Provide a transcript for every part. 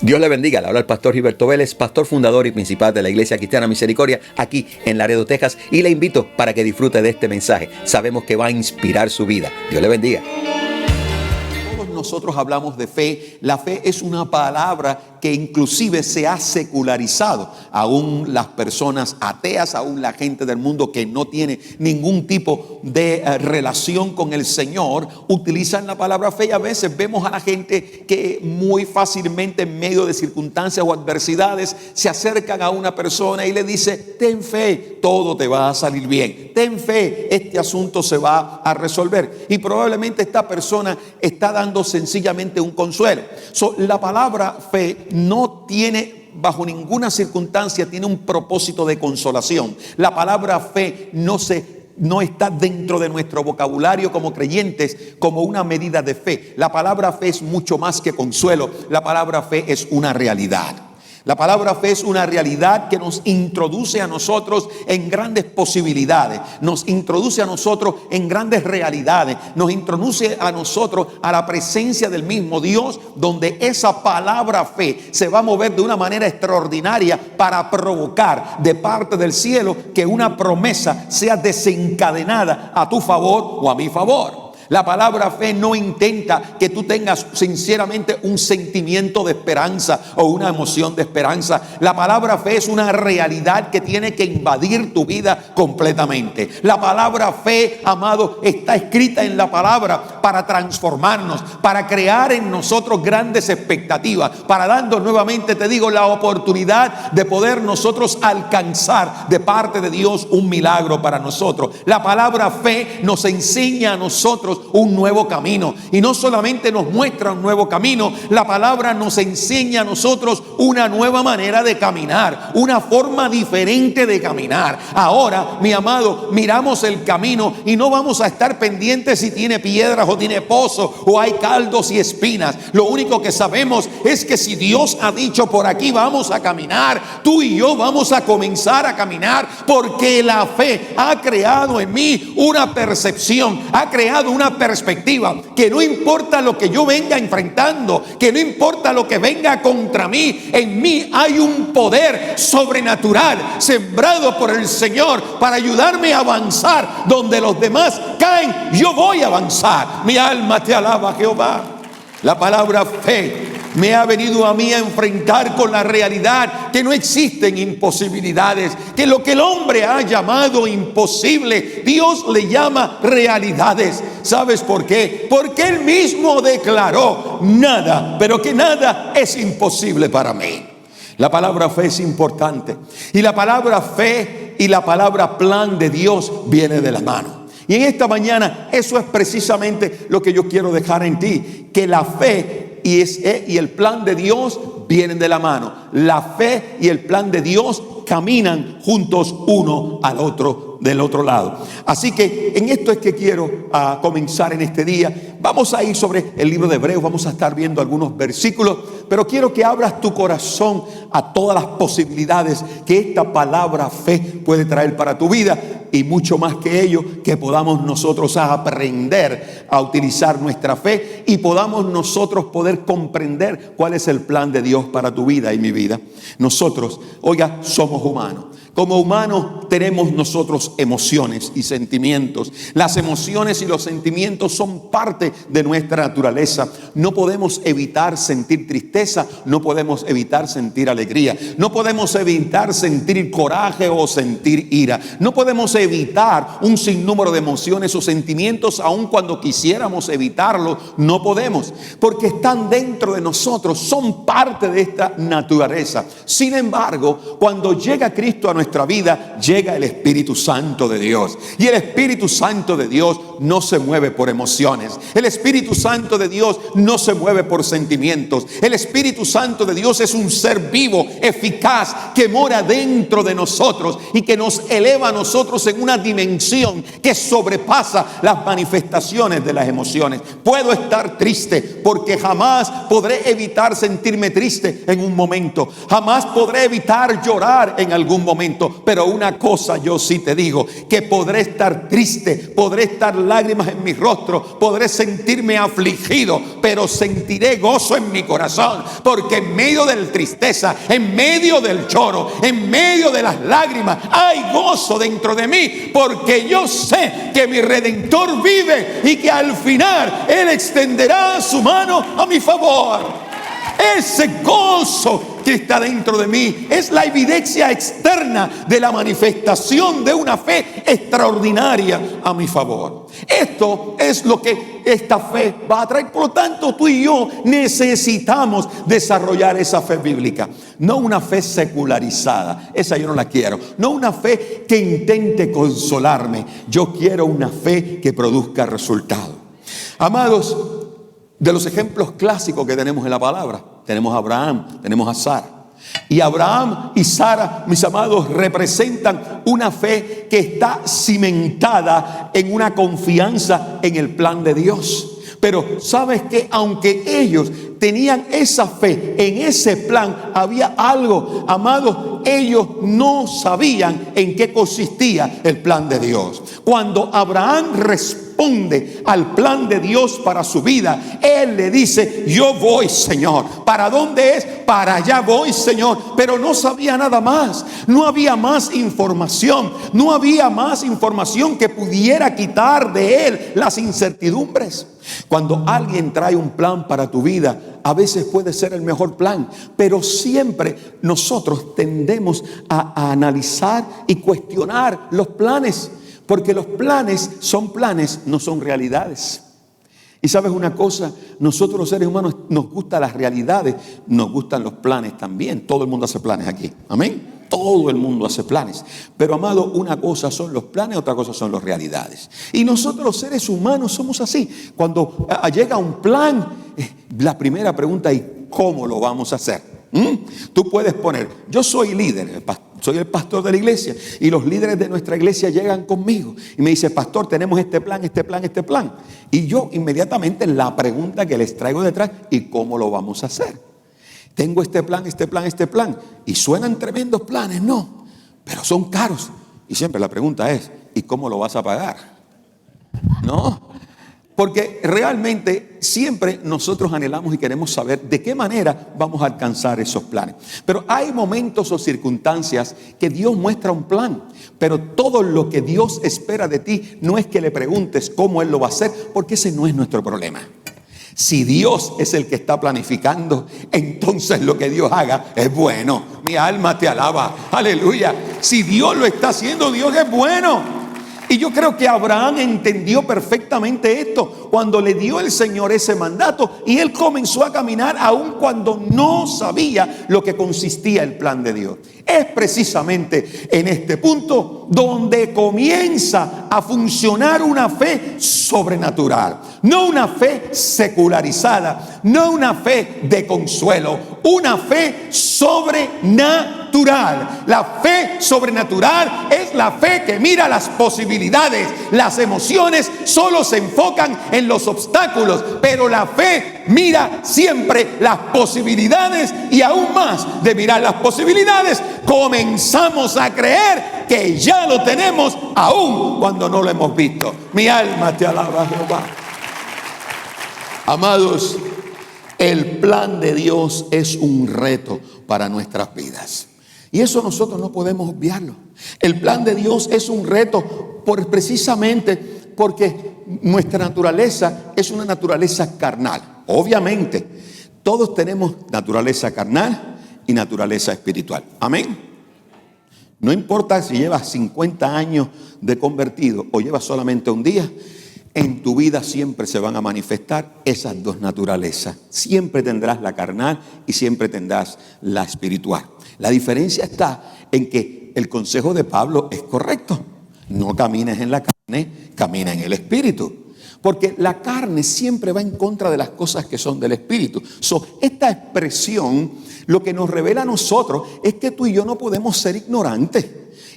Dios le bendiga. Le habla el pastor Gilberto Vélez, pastor fundador y principal de la Iglesia Cristiana Misericordia aquí en Laredo, Texas, y le invito para que disfrute de este mensaje. Sabemos que va a inspirar su vida. Dios le bendiga. Todos nosotros hablamos de fe. La fe es una palabra que inclusive se ha secularizado. Aún las personas ateas, aún la gente del mundo que no tiene ningún tipo de relación con el Señor, utilizan la palabra fe, y a veces vemos a la gente que muy fácilmente en medio de circunstancias o adversidades se acercan a una persona y le dice: ten fe, todo te va a salir bien, ten fe, este asunto se va a resolver. Y probablemente esta persona está dando sencillamente un consuelo. La palabra fe no tiene, bajo ninguna circunstancia, tiene un propósito de consolación. La palabra fe no está dentro de nuestro vocabulario como creyentes como una medida de fe. La palabra fe es mucho más que consuelo. La palabra fe es una realidad. La palabra fe es una realidad que nos introduce a nosotros en grandes posibilidades, nos introduce a nosotros en grandes realidades, nos introduce a nosotros a la presencia del mismo Dios, donde esa palabra fe se va a mover de una manera extraordinaria para provocar de parte del cielo que una promesa sea desencadenada a tu favor o a mi favor. La palabra fe no intenta que tú tengas sinceramente un sentimiento de esperanza o una emoción de esperanza. La palabra fe es una realidad que tiene que invadir tu vida completamente. La palabra fe, amado, está escrita en la palabra para transformarnos, para crear en nosotros grandes expectativas, para darnos nuevamente, te digo, la oportunidad de poder nosotros alcanzar de parte de Dios un milagro para nosotros. La palabra fe nos enseña a nosotros un nuevo camino, y no solamente nos muestra un nuevo camino, la palabra nos enseña a nosotros una nueva manera de caminar, una forma diferente de caminar. Ahora, mi amado, miramos el camino y no vamos a estar pendientes si tiene piedras o tiene pozos o hay caldos y espinas. Lo único que sabemos es que si Dios ha dicho por aquí vamos a caminar, tú y yo vamos a comenzar a caminar, porque la fe ha creado en mí una percepción, ha creado una perspectiva, que no importa lo que yo venga enfrentando, que no importa lo que venga contra mí, en mí hay un poder sobrenatural sembrado por el Señor para ayudarme a avanzar. Donde los demás caen, yo voy a avanzar. Mi alma te alaba, Jehová. La palabra fe me ha venido a mí a enfrentar con la realidad que no existen imposibilidades, que lo que el hombre ha llamado imposible, Dios le llama realidades. ¿Sabes por qué? Porque Él mismo declaró: nada, pero que nada es imposible para mí. La palabra fe es importante, y la palabra fe y la palabra plan de Dios viene de la mano. Y en esta mañana eso es precisamente lo que yo quiero dejar en ti, que la fe y el plan de Dios vienen de la mano. La fe y el plan de Dios caminan juntos uno al otro, del otro lado. Así que en esto es que quiero comenzar en este día. Vamos a ir sobre el libro de Hebreos, vamos a estar viendo algunos versículos, pero quiero que abras tu corazón a todas las posibilidades que esta palabra fe puede traer para tu vida, y mucho más que ello, que podamos nosotros aprender a utilizar nuestra fe y podamos nosotros poder comprender cuál es el plan de Dios para tu vida y mi vida. Nosotros, oiga, somos humanos. Como humanos tenemos nosotros emociones y sentimientos. Las emociones y los sentimientos son parte de nuestra naturaleza. No podemos evitar sentir tristeza, no podemos evitar sentir alegría, no podemos evitar sentir coraje o sentir ira, no podemos evitar un sinnúmero de emociones o sentimientos, aun cuando quisiéramos evitarlo, no podemos, porque están dentro de nosotros, son parte de esta naturaleza. Sin embargo, cuando llega Cristo a nuestra vida, llega el Espíritu Santo de Dios, y el Espíritu Santo de Dios no se mueve por emociones. El Espíritu Santo de Dios no se mueve por sentimientos. El Espíritu Santo de Dios es un ser vivo, eficaz, que mora dentro de nosotros y que nos eleva a nosotros en una dimensión que sobrepasa las manifestaciones de las emociones. Puedo estar triste porque jamás podré evitar sentirme triste en un momento. Jamás podré evitar llorar en algún momento. momento, pero una cosa yo sí te digo, que podré estar triste, podré estar lágrimas en mi rostro, podré sentirme afligido, pero sentiré gozo en mi corazón, porque en medio de la tristeza, en medio del lloro, en medio de las lágrimas, hay gozo dentro de mí, porque yo sé que mi Redentor vive y que al final Él extenderá su mano a mi favor. Ese gozo que está dentro de mí es la evidencia externa de la manifestación de una fe extraordinaria a mi favor. Esto es lo que esta fe va a traer. Por lo tanto, tú y yo necesitamos desarrollar esa fe bíblica. No una fe secularizada, esa yo no la quiero. No una fe que intente consolarme. Yo quiero una fe que produzca resultado. Amados, de los ejemplos clásicos que tenemos en la palabra, tenemos a Abraham, tenemos a Sara. Y Abraham y Sara, mis amados, representan una fe que está cimentada en una confianza en el plan de Dios. Pero sabes que aunque ellos tenían esa fe en ese plan, había algo, amados, ellos no sabían en qué consistía el plan de Dios. Cuando Abraham responde al plan de Dios para su vida, él le dice: yo voy, Señor. ¿Para dónde es? Para allá voy, Señor. Pero no sabía nada más. No había más información. No había más información que pudiera quitar de él las incertidumbres. Cuando alguien trae un plan para tu vida, a veces puede ser el mejor plan, pero siempre nosotros tendemos a analizar y cuestionar los planes, porque los planes, no son realidades. Y sabes una cosa, nosotros los seres humanos nos gustan las realidades, nos gustan los planes también. Todo el mundo hace planes aquí, amén. Todo el mundo hace planes. Pero amado, una cosa son los planes, otra cosa son las realidades. Y nosotros los seres humanos somos así. Cuando llega un plan, la primera pregunta es: ¿cómo lo vamos a hacer? Tú puedes poner: yo soy líder, soy el pastor de la iglesia, y los líderes de nuestra iglesia llegan conmigo y me dicen: pastor, tenemos este plan. Y yo inmediatamente la pregunta que les traigo detrás: ¿y cómo lo vamos a hacer? Tengo este plan. Y suenan tremendos planes, no, pero son caros. Y siempre la pregunta es: ¿y cómo lo vas a pagar? No, porque realmente siempre nosotros anhelamos y queremos saber de qué manera vamos a alcanzar esos planes. Pero hay momentos o circunstancias que Dios muestra un plan, pero todo lo que Dios espera de ti no es que le preguntes cómo Él lo va a hacer, porque ese no es nuestro problema. Si Dios es el que está planificando, entonces lo que Dios haga es bueno. Mi alma te alaba, aleluya. Si Dios lo está haciendo, Dios es bueno. Y yo creo que Abraham entendió perfectamente esto cuando le dio el Señor ese mandato, y él comenzó a caminar aun cuando no sabía lo que consistía el plan de Dios. Es precisamente en este punto donde comienza a funcionar una fe sobrenatural, no una fe secularizada, no una fe de consuelo, una fe sobrenatural. La fe sobrenatural es la fe que mira las posibilidades. Las emociones solo se enfocan en los obstáculos, pero la fe mira siempre las posibilidades, y aún más de mirar las posibilidades, comenzamos a creer que ya lo tenemos aún cuando no lo hemos visto. Mi alma te alaba, Jehová. Amados, el plan de Dios es un reto para nuestras vidas. Y eso nosotros no podemos obviarlo. El plan de Dios es un reto precisamente porque nuestra naturaleza es una naturaleza carnal. Obviamente, todos tenemos naturaleza carnal y naturaleza espiritual. Amén. No importa si llevas 50 años de convertido o llevas solamente un día, en tu vida siempre se van a manifestar esas dos naturalezas. Siempre tendrás la carnal y siempre tendrás la espiritual. La diferencia está en que el consejo de Pablo es correcto. No camines en la carne, camina en el espíritu. Porque la carne siempre va en contra de las cosas que son del espíritu. Esta expresión lo que nos revela a nosotros es que tú y yo no podemos ser ignorantes.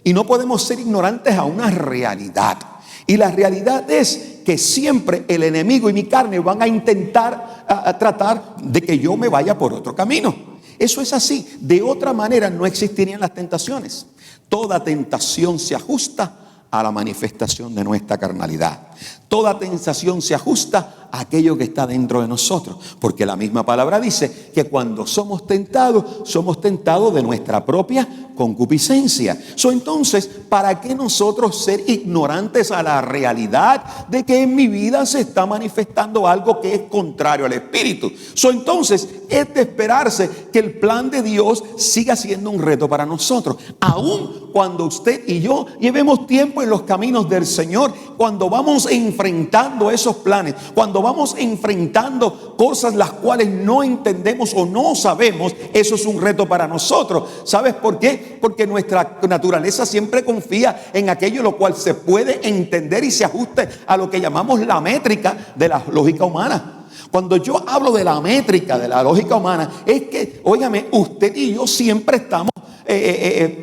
Y no podemos ser ignorantes a una realidad. Y la realidad es que siempre el enemigo y mi carne van a intentar tratar de que yo me vaya por otro camino. Eso es así. De otra manera no existirían las tentaciones. Toda tentación se ajusta a la manifestación de nuestra carnalidad. Toda tentación se ajusta a aquello que está dentro de nosotros, porque la misma palabra dice que cuando somos tentados de nuestra propia concupiscencia. Entonces, ¿para qué nosotros ser ignorantes a la realidad de que en mi vida se está manifestando algo que es contrario al Espíritu? Entonces, es de esperarse que el plan de Dios siga siendo un reto para nosotros, aun cuando usted y yo llevemos tiempo en los caminos del Señor. Cuando vamos enfrentando esos planes, cuando vamos enfrentando cosas las cuales no entendemos o no sabemos, eso es un reto para nosotros. ¿Sabes por qué? Porque nuestra naturaleza siempre confía en aquello lo cual se puede entender y se ajuste a lo que llamamos la métrica de la lógica humana. Cuando yo hablo de la métrica de la lógica humana, es que, óigame, usted y yo siempre estamos,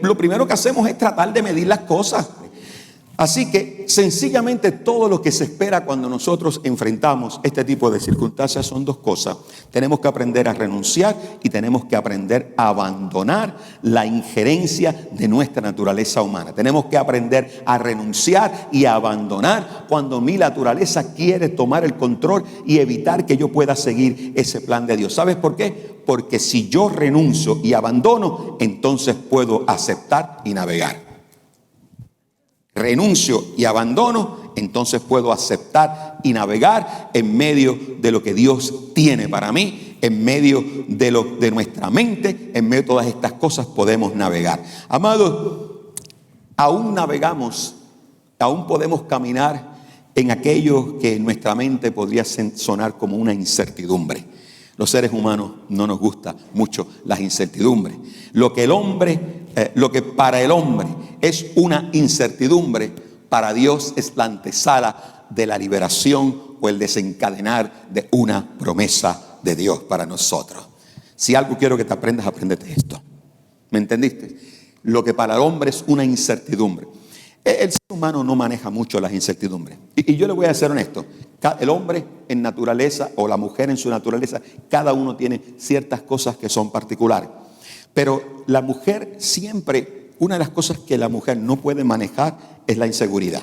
lo primero que hacemos es tratar de medir las cosas. Así que sencillamente todo lo que se espera cuando nosotros enfrentamos este tipo de circunstancias son dos cosas. Tenemos que aprender a renunciar y tenemos que aprender a abandonar la injerencia de nuestra naturaleza humana. Tenemos que aprender a renunciar y a abandonar cuando mi naturaleza quiere tomar el control y evitar que yo pueda seguir ese plan de Dios. ¿Sabes por qué? Porque si yo renuncio y abandono, entonces puedo aceptar y navegar. Renuncio y abandono, entonces puedo aceptar y navegar en medio de lo que Dios tiene para mí, en medio de nuestra mente, en medio de todas estas cosas podemos navegar. Amados, aún navegamos, aún podemos caminar en aquello que en nuestra mente podría sonar como una incertidumbre. Los seres humanos no nos gusta mucho las incertidumbres. Lo que para el hombre es una incertidumbre, para Dios es la antesala de la liberación o el desencadenar de una promesa de Dios para nosotros. Si algo quiero que te aprendas, apréndete esto. ¿Me entendiste? Lo que para el hombre es una incertidumbre. El ser humano no maneja mucho las incertidumbres. Y yo le voy a ser honesto. El hombre en naturaleza o la mujer en su naturaleza, cada uno tiene ciertas cosas que son particulares. Pero la mujer siempre, una de las cosas que la mujer no puede manejar es la inseguridad.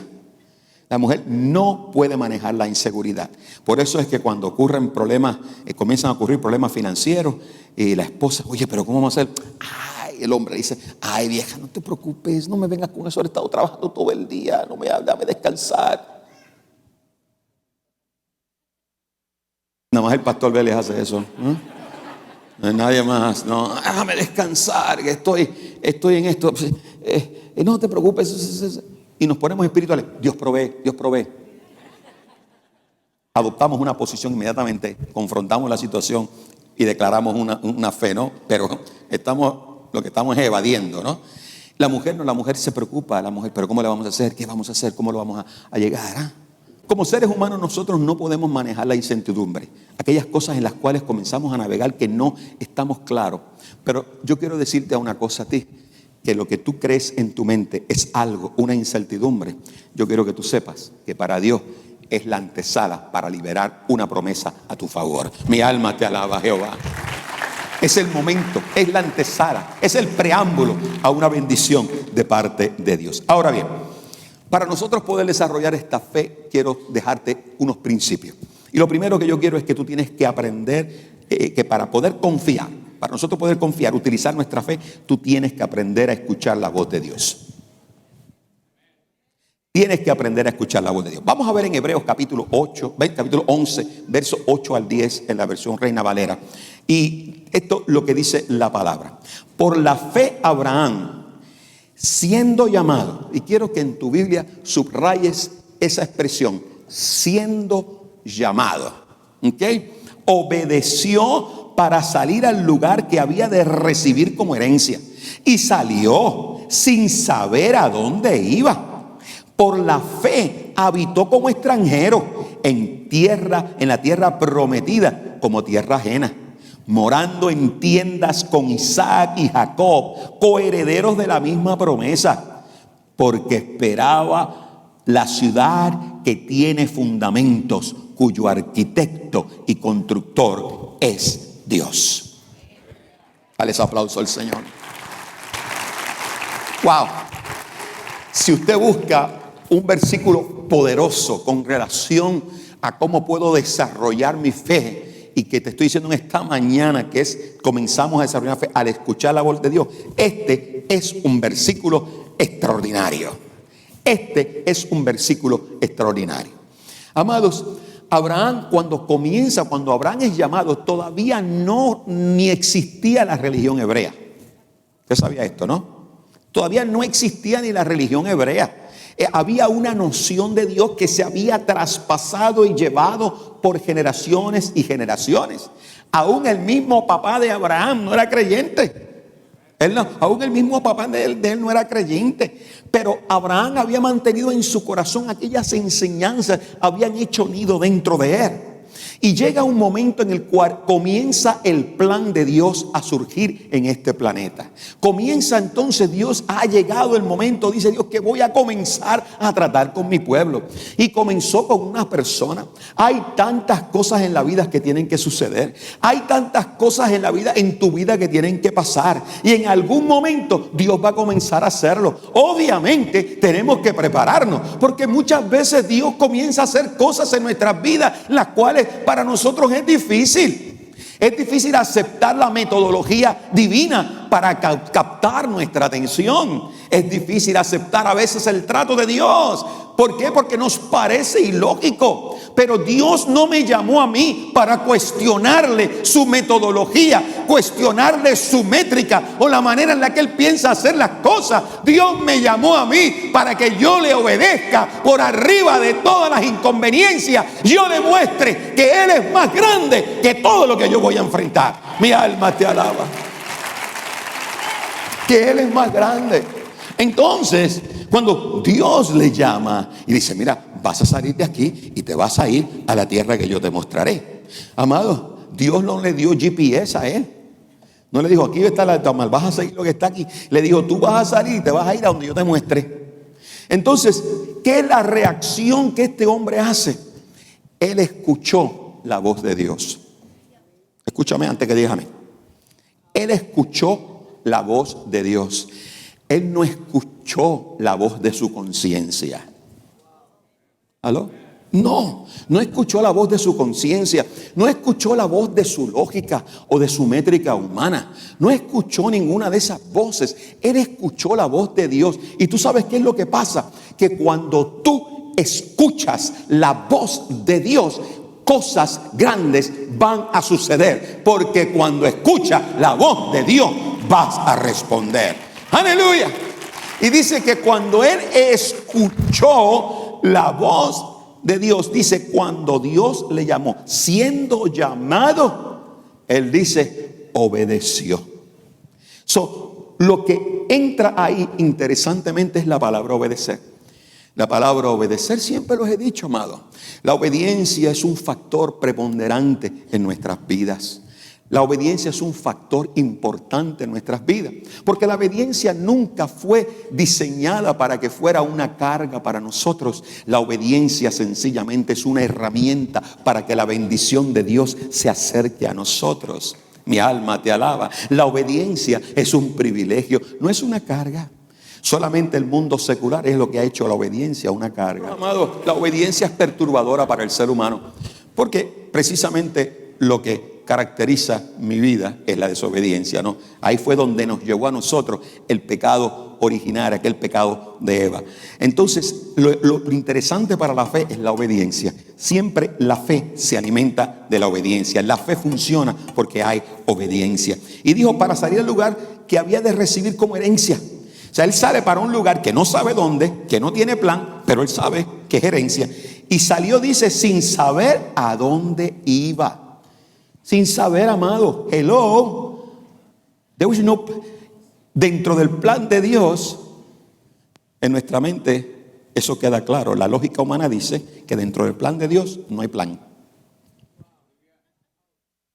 La mujer no puede manejar la inseguridad. Por eso es que cuando ocurren problemas, comienzan a ocurrir problemas financieros, y la esposa, oye, pero ¿cómo vamos a hacer? El hombre dice, ay vieja, no te preocupes, no me vengas con eso, he estado trabajando todo el día, no me dame descansar. Nada más el pastor Vélez hace eso. No hay nadie más. No, déjame descansar, que estoy en esto. No te preocupes. Y nos ponemos espirituales. Dios provee, Dios provee. Adoptamos una posición inmediatamente, confrontamos la situación y declaramos una fe, ¿no? Pero lo que estamos es evadiendo, ¿no? La mujer no, la mujer se preocupa, pero ¿cómo le vamos a hacer? ¿Qué vamos a hacer? ¿Cómo lo vamos a llegar? Como seres humanos nosotros no podemos manejar la incertidumbre, aquellas cosas en las cuales comenzamos a navegar que no estamos claros. Pero yo quiero decirte una cosa a ti, que lo que tú crees en tu mente es algo, una incertidumbre. Yo quiero que tú sepas que para Dios es la antesala para liberar una promesa a tu favor. Mi alma te alaba, Jehová. Es el momento, es la antesala, es el preámbulo a una bendición de parte de Dios. Ahora bien, para nosotros poder desarrollar esta fe, quiero dejarte unos principios. Y lo primero que yo quiero es que tú tienes que aprender que para poder confiar, para nosotros poder confiar, utilizar nuestra fe, tú tienes que aprender a escuchar la voz de Dios. Tienes que aprender a escuchar la voz de Dios. Vamos a ver en Hebreos capítulo 11, versos 8 al 10 en la versión Reina Valera. Y esto es lo que dice la palabra. Por la fe Abraham, siendo llamado, y quiero que en tu Biblia subrayes esa expresión, siendo llamado, ¿ok? Obedeció para salir al lugar que había de recibir como herencia. Y salió sin saber a dónde iba. Por la fe habitó como extranjero en la tierra prometida, como tierra ajena, morando en tiendas con Isaac y Jacob, coherederos de la misma promesa, porque esperaba la ciudad que tiene fundamentos, cuyo arquitecto y constructor es Dios. Dale ese aplauso al Señor. Wow. Si usted busca un versículo poderoso con relación a cómo puedo desarrollar mi fe, y que te estoy diciendo en esta mañana, que es comenzamos a desarrollar fe al escuchar la voz de Dios, este es un versículo extraordinario. Este es un versículo extraordinario. Amados, Abraham cuando Abraham es llamado, todavía ni existía la religión hebrea. Usted sabía esto, ¿no? Todavía no existía ni la religión hebrea. Había una noción de Dios que se había traspasado y llevado por generaciones y generaciones. Aún el mismo papá de Abraham no era creyente. Aún el mismo papá de él no era creyente. Pero Abraham había mantenido en su corazón aquellas enseñanzas, habían hecho nido dentro de él. Y llega un momento en el cual comienza el plan de Dios a surgir en este planeta. Comienza entonces Dios, ha llegado el momento, dice Dios, que voy a comenzar a tratar con mi pueblo. Y comenzó con una persona. Hay tantas cosas en la vida que tienen que suceder. Hay tantas cosas en la vida, en tu vida, que tienen que pasar. Y en algún momento Dios va a comenzar a hacerlo. Obviamente tenemos que prepararnos, porque muchas veces Dios comienza a hacer cosas en nuestras vidas, las cuales para nosotros es difícil. Es difícil aceptar la metodología divina para captar nuestra atención. Es difícil aceptar a veces el trato de Dios. ¿Por qué? Porque nos parece ilógico. Pero Dios no me llamó a mí para cuestionarle su metodología, cuestionarle su métrica o la manera en la que Él piensa hacer las cosas. Dios me llamó a mí para que yo le obedezca por arriba de todas las inconveniencias. Yo le muestre que Él es más grande que todo lo que yo voy a enfrentar. Mi alma te alaba. Que Él es más grande. Entonces, cuando Dios le llama y dice, mira, vas a salir de aquí y te vas a ir a la tierra que yo te mostraré. Amado, Dios no le dio GPS a él. No le dijo, aquí está la toma, vas a seguir lo que está aquí. Le dijo, tú vas a salir y te vas a ir a donde yo te muestre. Entonces, ¿qué es la reacción que este hombre hace? Él escuchó la voz de Dios. Escúchame antes que digas amén. Él escuchó la voz de Dios. Él no escuchó la voz de su conciencia. ¿Aló? No escuchó la voz de su conciencia. No escuchó la voz de su lógica o de su métrica humana. No escuchó ninguna de esas voces. Él escuchó la voz de Dios. Y tú sabes qué es lo que pasa. Que cuando tú escuchas la voz de Dios, cosas grandes van a suceder. Porque cuando escuchas la voz de Dios, vas a responder. Aleluya. Y dice que cuando él escuchó la voz de Dios, dice, cuando Dios le llamó, siendo llamado, él dice, obedeció. Lo que entra ahí interesantemente es la palabra obedecer. La palabra obedecer, siempre los he dicho, amado. La obediencia es un factor preponderante en nuestras vidas. La obediencia es un factor importante en nuestras vidas, porque la obediencia nunca fue diseñada para que fuera una carga para nosotros. La obediencia sencillamente es una herramienta para que la bendición de Dios se acerque a nosotros. Mi alma te alaba. La obediencia es un privilegio, no es una carga. Solamente el mundo secular es lo que ha hecho la obediencia una carga. Amado, la obediencia es perturbadora para el ser humano, porque precisamente lo que caracteriza mi vida es la desobediencia, ¿no? Ahí fue donde nos llevó a nosotros el pecado original, aquel pecado de Eva. Entonces, lo interesante para la fe es la obediencia. Siempre la fe se alimenta de la obediencia. La fe funciona porque hay obediencia. Y dijo, para salir al lugar que había de recibir como herencia. O sea, él sale para un lugar que no sabe dónde, que no tiene plan, pero él sabe que es herencia. Y salió, dice, sin saber a dónde iba. Sin saber, amado. Hello. Dentro del plan de Dios, en nuestra mente, eso queda claro. La lógica humana dice que dentro del plan de Dios no hay plan.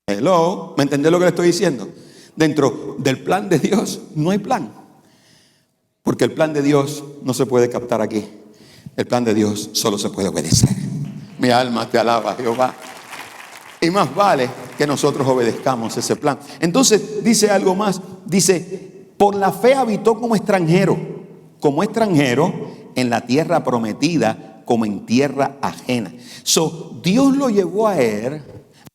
Hello. ¿Me entendés lo que le estoy diciendo? Dentro del plan de Dios no hay plan. Porque el plan de Dios no se puede captar aquí. El plan de Dios solo se puede obedecer. Mi alma te alaba, Jehová. Y más vale que nosotros obedezcamos ese plan. Entonces dice algo más. Dice, por la fe habitó como extranjero en la tierra prometida, como en tierra ajena. Dios lo llevó a él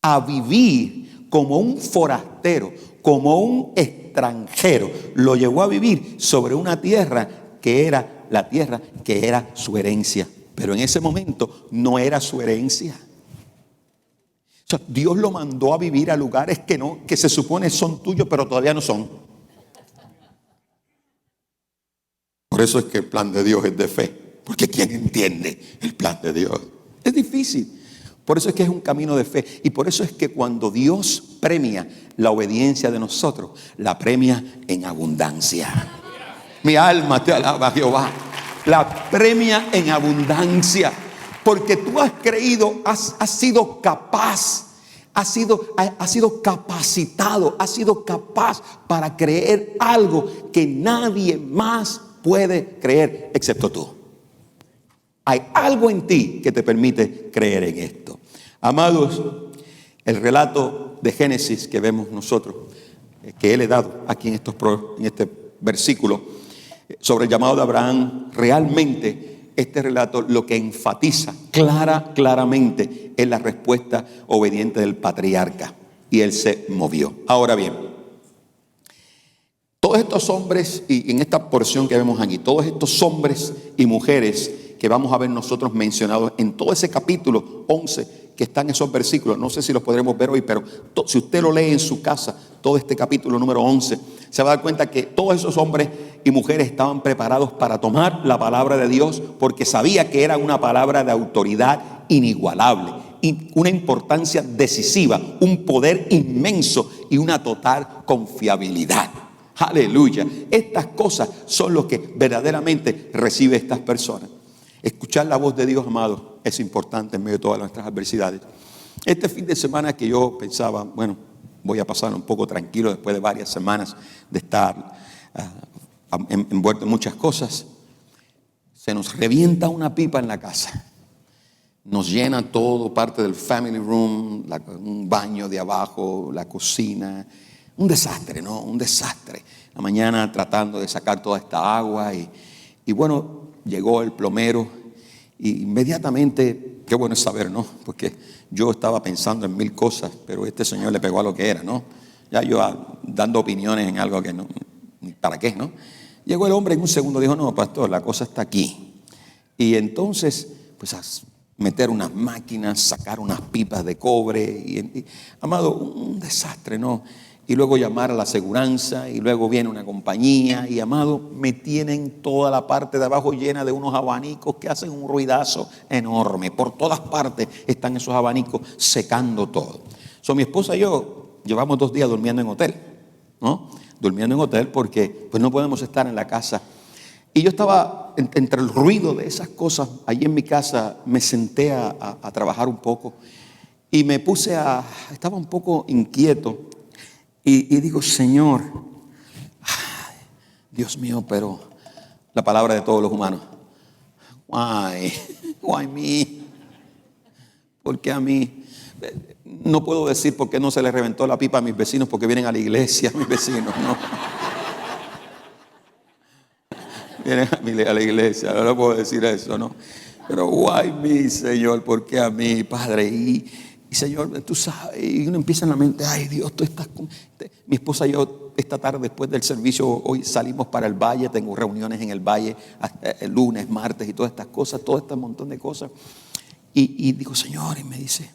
a vivir como un forastero, como un extranjero. Lo llevó a vivir sobre una tierra que era la tierra que era su herencia. Pero en ese momento no era su herencia. Dios lo mandó a vivir a lugares que se supone son tuyos, pero todavía no son. Por eso es que el plan de Dios es de fe. Porque ¿quién entiende el plan de Dios? Es difícil. Por eso es que es un camino de fe. Y por eso es que cuando Dios premia la obediencia de nosotros, la premia en abundancia. Mi alma te alaba, Jehová. La premia en abundancia. Porque tú has creído, has sido capaz, has sido capacitado, has sido capaz para creer algo que nadie más puede creer excepto tú. Hay algo en ti que te permite creer en esto. Amados, el relato de Génesis que vemos nosotros, que él he dado aquí en este versículo, sobre el llamado de Abraham, realmente este relato lo que enfatiza claramente es la respuesta obediente del patriarca. Y él se movió. Ahora bien, todos estos hombres, y en esta porción que vemos aquí, todos estos hombres y mujeres que vamos a ver nosotros mencionados en todo ese capítulo 11 que están esos versículos, no sé si los podremos ver hoy, pero si usted lo lee en su casa, todo este capítulo número 11, se va a dar cuenta que todos esos hombres y mujeres estaban preparados para tomar la palabra de Dios, porque sabía que era una palabra de autoridad inigualable, y una importancia decisiva, un poder inmenso y una total confiabilidad. Aleluya. Estas cosas son lo que verdaderamente recibe estas personas. Escuchar la voz de Dios, amado, es importante en medio de todas nuestras adversidades. Este fin de semana que yo pensaba, bueno, voy a pasar un poco tranquilo después de varias semanas de estar envuelto en muchas cosas, se nos revienta una pipa en la casa. Nos llena todo, parte del family room, un baño de abajo, la cocina. Un desastre, ¿no? Un desastre. La mañana tratando de sacar toda esta agua y bueno, llegó el plomero y inmediatamente, qué bueno es saber, ¿no? Porque yo estaba pensando en mil cosas, pero este señor le pegó a lo que era, ¿no? Ya yo dando opiniones en algo que no, ¿para qué, no? Llegó el hombre en un segundo, dijo, no, pastor, la cosa está aquí. Y entonces, pues a meter unas máquinas, sacar unas pipas de cobre, amado, un desastre, ¿no? Y luego llamar a la aseguranza, y luego viene una compañía, y amado, me tienen toda la parte de abajo llena de unos abanicos que hacen un ruidazo enorme. Por todas partes están esos abanicos secando todo. Mi esposa y yo llevamos 2 días durmiendo en hotel, ¿no? Durmiendo en hotel porque pues no podemos estar en la casa. Y yo estaba entre el ruido de esas cosas, allí en mi casa me senté a trabajar un poco y me puse estaba un poco inquieto y digo, Señor, ay, Dios mío, pero la palabra de todos los humanos, why me? ¿Por qué a mí? No puedo decir por qué no se le reventó la pipa a mis vecinos porque vienen a la iglesia, mis vecinos, no. Vienen a la iglesia, no puedo decir eso, ¿no? Pero why me, Señor, ¿por qué a mí, Padre? Y Señor, tú sabes, y uno empieza en la mente, ay Dios, tú estás con... Mi esposa y yo esta tarde después del servicio, hoy salimos para el valle, tengo reuniones en el valle, el lunes, martes y todas estas cosas, todo este montón de cosas. Y digo, Señor, y me dice,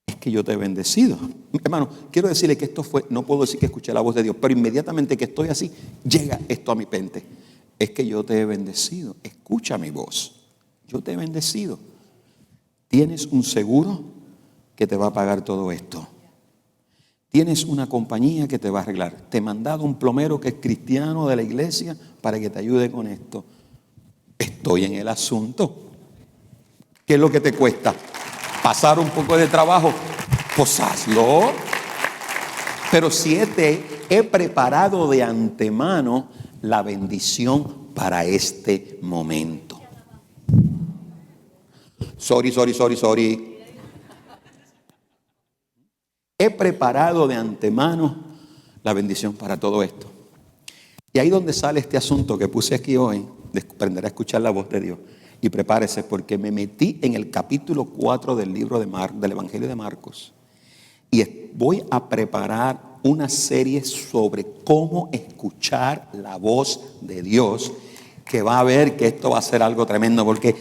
es que yo te he bendecido. Hermano, quiero decirle que esto fue, no puedo decir que escuché la voz de Dios, pero inmediatamente que estoy así, llega esto a mi mente. Es que yo te he bendecido, escucha mi voz, yo te he bendecido. Tienes un seguro que te va a pagar todo esto. Tienes una compañía que te va a arreglar. Te he mandado un plomero que es cristiano de la iglesia para que te ayude con esto. Estoy en el asunto. ¿Qué es lo que te cuesta? Pasar un poco de trabajo, pues hazlo. Pero si te he preparado de antemano la bendición para este momento. Sorry. he preparado de antemano la bendición para todo esto. Y ahí donde sale este asunto que puse aquí hoy, de aprender a escuchar la voz de Dios. Y prepárese, porque me metí en el capítulo 4 del libro del Evangelio de Marcos. Y voy a preparar una serie sobre cómo escuchar la voz de Dios, que va a ver que esto va a ser algo tremendo, porque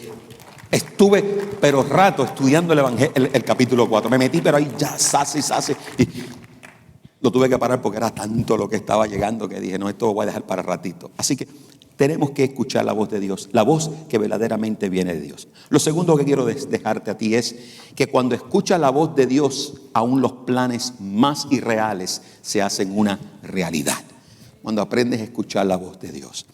estuve pero rato estudiando el Evangelio, el capítulo 4. Me metí, pero ahí ya sase. Y lo tuve que parar porque era tanto lo que estaba llegando que dije, no, esto lo voy a dejar para ratito. Así que tenemos que escuchar la voz de Dios, la voz que verdaderamente viene de Dios. Lo segundo que quiero dejarte a ti es que cuando escuchas la voz de Dios, aún los planes más irreales se hacen una realidad. Cuando aprendes a escuchar la voz de Dios.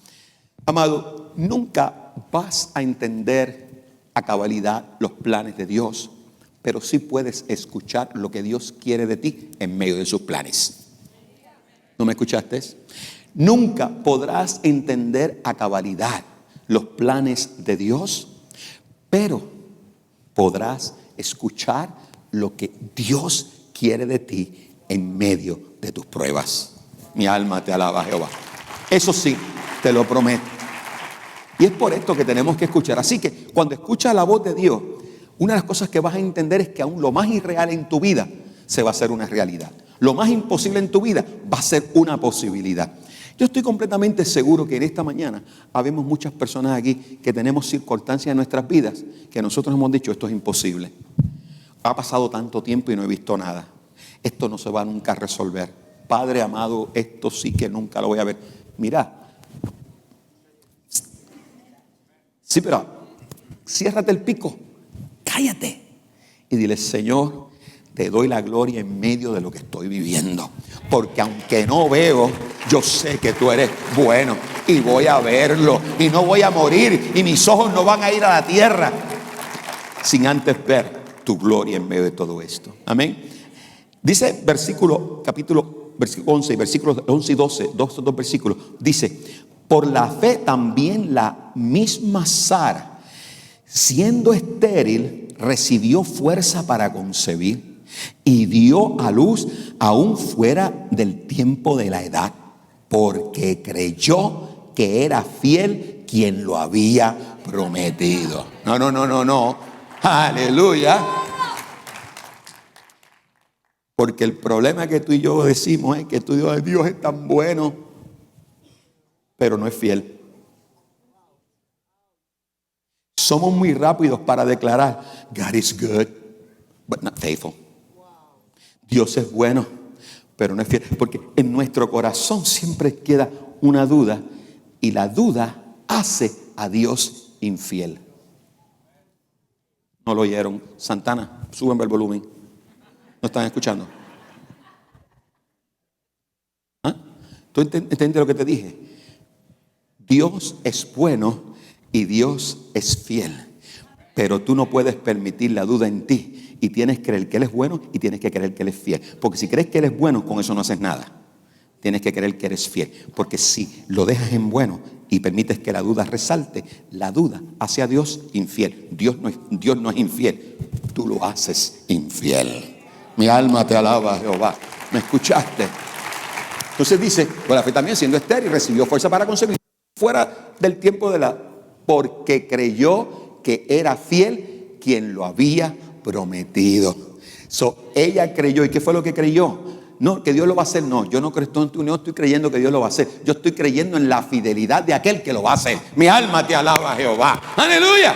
Amado, nunca vas a entender a cabalidad los planes de Dios, pero sí puedes escuchar lo que Dios quiere de ti en medio de sus planes. ¿No me escuchaste? Nunca podrás entender a cabalidad los planes de Dios, pero podrás escuchar lo que Dios quiere de ti en medio de tus pruebas. Mi alma te alaba, Jehová. Eso sí, te lo prometo. Y es por esto que tenemos que escuchar. Así que cuando escuchas la voz de Dios, una de las cosas que vas a entender es que aún lo más irreal en tu vida se va a hacer una realidad. Lo más imposible en tu vida va a ser una posibilidad. Yo estoy completamente seguro que en esta mañana habemos muchas personas aquí que tenemos circunstancias en nuestras vidas que nosotros hemos dicho, esto es imposible. Ha pasado tanto tiempo y no he visto nada. Esto no se va nunca a resolver. Padre amado, esto sí que nunca lo voy a ver. Mira. Sí, pero ciérrate el pico. Cállate. Y dile, Señor, te doy la gloria en medio de lo que estoy viviendo. Porque aunque no veo, yo sé que tú eres bueno. Y voy a verlo. Y no voy a morir. Y mis ojos no van a ir a la tierra sin antes ver tu gloria en medio de todo esto. Amén. Dice versículo 11 y versículos 11 y 12, dos versículos. Dice, por la fe también la misma Sara, siendo estéril, recibió fuerza para concebir y dio a luz aún fuera del tiempo de la edad, porque creyó que era fiel quien lo había prometido. No. Aleluya. Porque el problema que tú y yo decimos es que tú dices, Dios es tan bueno, pero no es fiel. Somos muy rápidos para declarar, God is good, but not faithful. Dios es bueno, pero no es fiel. Porque en nuestro corazón siempre queda una duda, y la duda hace a Dios infiel. ¿No lo oyeron? Santana, súbenme el volumen. ¿No están escuchando? ¿Ah? ¿Tú entiendes lo que te dije? Dios es bueno y Dios es fiel. Pero tú no puedes permitir la duda en ti. Y tienes que creer que Él es bueno y tienes que creer que Él es fiel. Porque si crees que Él es bueno, con eso no haces nada. Tienes que creer que eres fiel. Porque si lo dejas en bueno y permites que la duda resalte, la duda hace a Dios infiel. Dios no es infiel. Tú lo haces infiel. Mi alma te alaba, Jehová. ¿Me escuchaste? Entonces dice, por la fe también siendo estéril recibió fuerza para concebir fuera del tiempo de la... Porque creyó que era fiel quien lo había prometido. Ella creyó. ¿Y qué fue lo que creyó? No, que Dios lo va a hacer. No, yo no estoy creyendo que Dios lo va a hacer. Yo estoy creyendo en la fidelidad de aquel que lo va a hacer. Mi alma te alaba, Jehová. ¡Aleluya!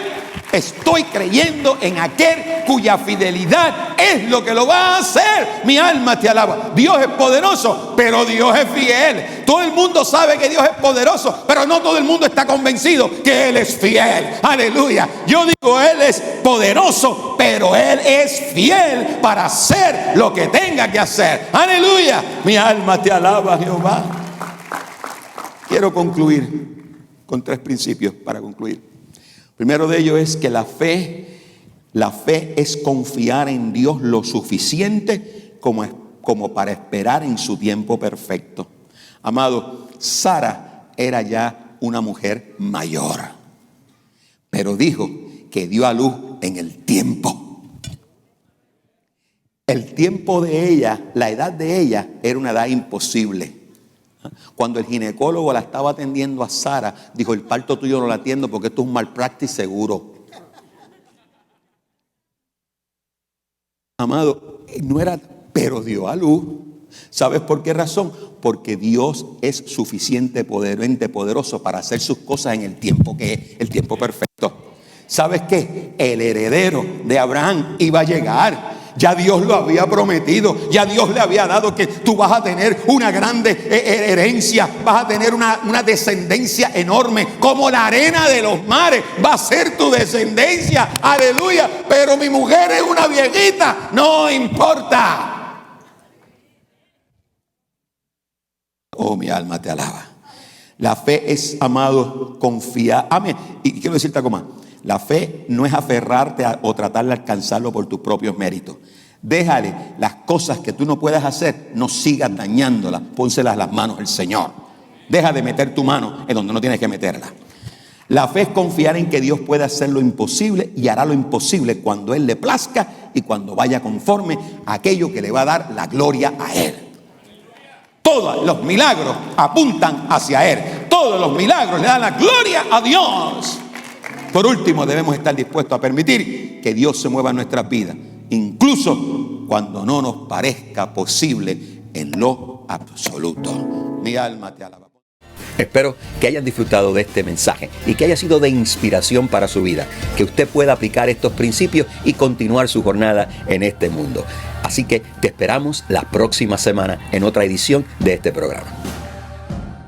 Estoy creyendo en aquel cuya fidelidad es lo que lo va a hacer. Mi alma te alaba. Dios es poderoso, pero Dios es fiel. Todo el mundo sabe que Dios es poderoso, pero no todo el mundo está convencido que Él es fiel. Aleluya. Yo digo, Él es poderoso, pero Él es fiel para hacer lo que tenga que hacer. Aleluya. Mi alma te alaba, Jehová. Quiero concluir con 3 principios para concluir. Primero de ellos es que la fe es confiar en Dios lo suficiente como para esperar en su tiempo perfecto. Amado, Sara era ya una mujer mayor, pero dijo que dio a luz en el tiempo. El tiempo de ella, la edad de ella, era una edad imposible. Cuando el ginecólogo la estaba atendiendo a Sara, dijo: el parto tuyo no lo atiendo porque esto es un malpractice seguro. Amado, no era, pero dio a luz. ¿Sabes por qué razón? Porque Dios es suficientemente poderoso para hacer sus cosas en el tiempo que es, el tiempo perfecto. ¿Sabes qué? El heredero de Abraham iba a llegar. Ya Dios lo había prometido. Ya Dios le había dado que tú vas a tener una grande herencia. Vas a tener una descendencia enorme. Como la arena de los mares va a ser tu descendencia. Aleluya. Pero mi mujer es una viejita. No importa. Oh, mi alma te alaba. La fe es, amado, confiar. Amén. Y quiero decirte algo más. La fe no es aferrarte o tratar de alcanzarlo por tus propios méritos. Déjale las cosas que tú no puedas hacer, no sigas dañándolas. Pónselas a las manos del Señor. Deja de meter tu mano en donde no tienes que meterla. La fe es confiar en que Dios puede hacer lo imposible y hará lo imposible cuando Él le plazca y cuando vaya conforme a aquello que le va a dar la gloria a Él. Todos los milagros apuntan hacia Él. Todos los milagros le dan la gloria a Dios. Por último, debemos estar dispuestos a permitir que Dios se mueva en nuestras vidas, incluso cuando no nos parezca posible en lo absoluto. Mi alma te alaba. Espero que hayan disfrutado de este mensaje y que haya sido de inspiración para su vida, que usted pueda aplicar estos principios y continuar su jornada en este mundo. Así que te esperamos la próxima semana en otra edición de este programa.